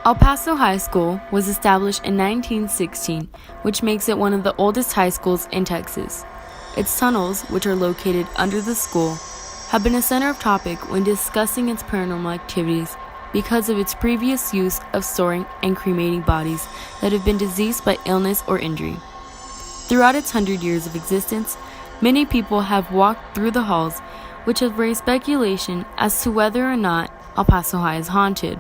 El Paso High School was established in 1916, which makes it one of the oldest high schools in Texas. Its tunnels, which are located under the school, have been a center of topic when discussing its paranormal activities because of its previous use of storing and cremating bodies that have been diseased by illness or injury. Throughout its 100 years of existence, many people have walked through the halls, which have raised speculation as to whether or not El Paso High is haunted.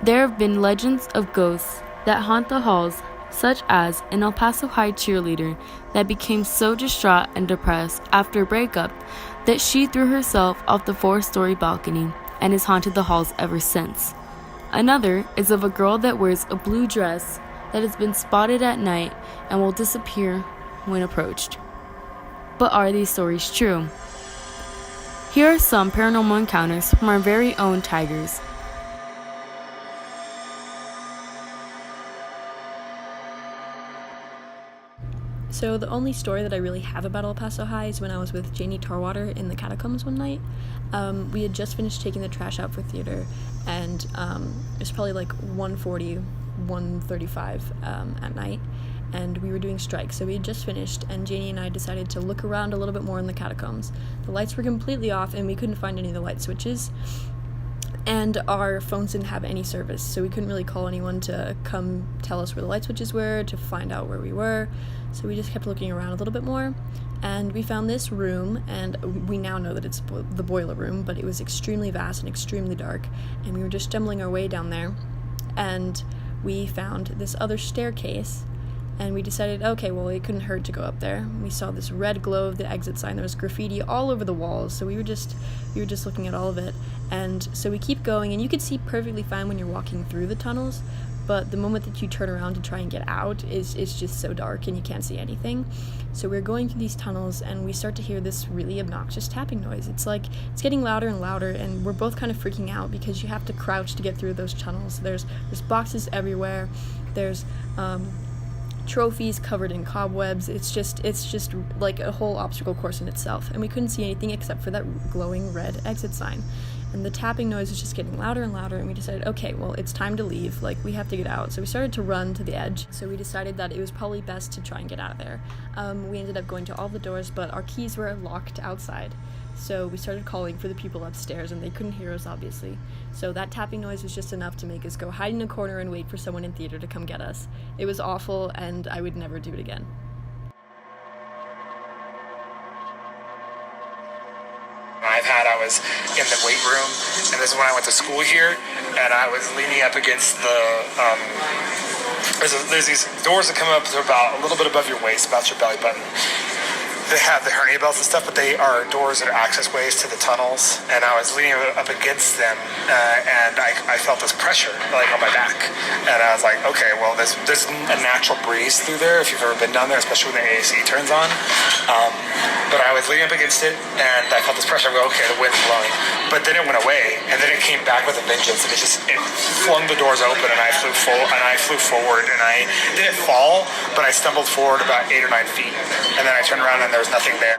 There have been legends of ghosts that haunt the halls, such as an El Paso High cheerleader that became so distraught and depressed after a breakup that she threw herself off the 4-story balcony and has haunted the halls ever since. Another is of a girl that wears a blue dress that has been spotted at night and will disappear when approached. But are these stories true? Here are some paranormal encounters from our very own Tigers. So the only story that I really have about El Paso High is when I was with Janie Tarwater in the catacombs one night. We had just finished taking the trash out for theater, and it was probably like 1:40, 1:35 at night, and we were doing strike. So we had just finished, and Janie and I decided to look around a little bit more in the catacombs. The lights were completely off, and we couldn't find any of the light switches. And our phones didn't have any service, so we couldn't really call anyone to come tell us where the light switches were, to find out where we were. So we just kept looking around a little bit more, and we found this room, and we now know that it's the boiler room, but it was extremely vast and extremely dark, and we were just stumbling our way down there, and we found this other staircase, and we decided, okay, well, it couldn't hurt to go up there. We saw this red glow of the exit sign. There was graffiti all over the walls, so we were just looking at all of it. And so we keep going, and you could see perfectly fine when you're walking through the tunnels, but the moment that you turn around to try and get out is just so dark and you can't see anything. So we're going through these tunnels, and we start to hear this really obnoxious tapping noise. It's getting louder and louder, and we're both kind of freaking out because you have to crouch to get through those tunnels. There's boxes everywhere. There's trophies covered in cobwebs. It's just like a whole obstacle course in itself, and we couldn't see anything except for that glowing red exit sign, and the tapping noise was just getting louder and louder, and we decided, okay, well, it's time to leave, like, we have to get out. So we started to run to the edge, so we decided that it was probably best to try and get out of there. We ended up going to all the doors, but our keys were locked outside. So we started calling for the people upstairs, and they couldn't hear us, obviously. So that tapping noise was just enough to make us go hide in a corner and wait for someone in theater to come get us. It was awful, and I would never do it again. I was in the weight room, and this is when I went to school here, and I was leaning up against the, there's these doors that come up to about a little bit above your waist, about your belly button. They have the hernia belts and stuff, but they are doors that are access ways to the tunnels, and I was leaning up against them, and I felt this pressure, like, on my back, and I was like, okay, well, there's a natural breeze through there if you've ever been down there, especially when the AC turns on, but I was leaning up against it, and I felt this pressure. I go, okay, the wind's blowing, but then it went away, and then it came back with a vengeance, and it flung the doors open, and I flew forward, and I didn't fall, but I stumbled forward about 8 or 9 feet, and then I turned around, and there was nothing there.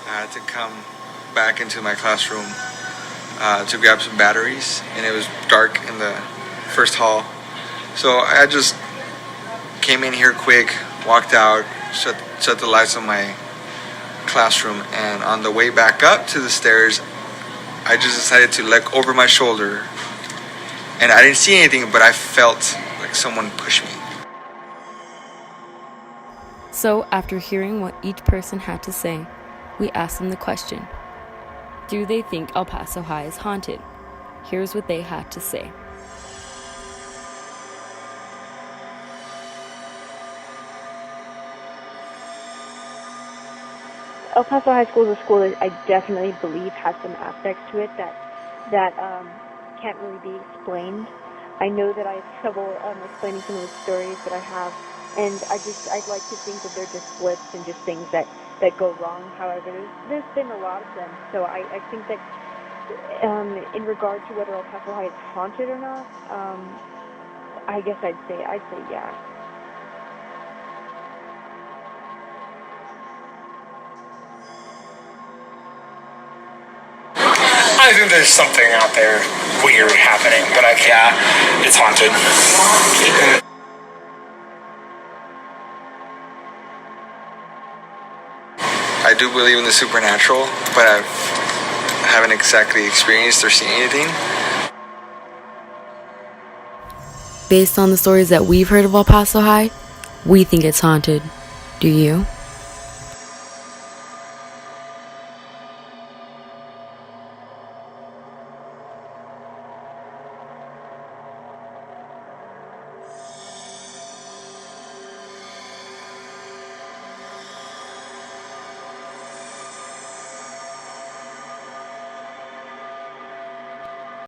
I had to come back into my classroom to grab some batteries, and it was dark in the first hall, so I just came in here quick, walked out, shut the lights on my classroom, and on the way back up to the stairs, I just decided to look over my shoulder, and I didn't see anything, but I felt like someone pushed me. So, after hearing what each person had to say, we asked them the question, do they think El Paso High is haunted? Here's what they had to say. El Paso High School is a school that I definitely believe has some aspects to it that can't really be explained. I know that I have trouble explaining some of the stories that I have, and I'd like to think that they're just flips and just things that go wrong. However, there's been a lot of them, so I think that in regard to whether El Paso High is haunted or not, I guess I'd say yeah. I think there's something out there weird happening, but it's haunted. I do believe in the supernatural, but I haven't exactly experienced or seen anything. Based on the stories that we've heard of El Paso High, we think it's haunted. Do you?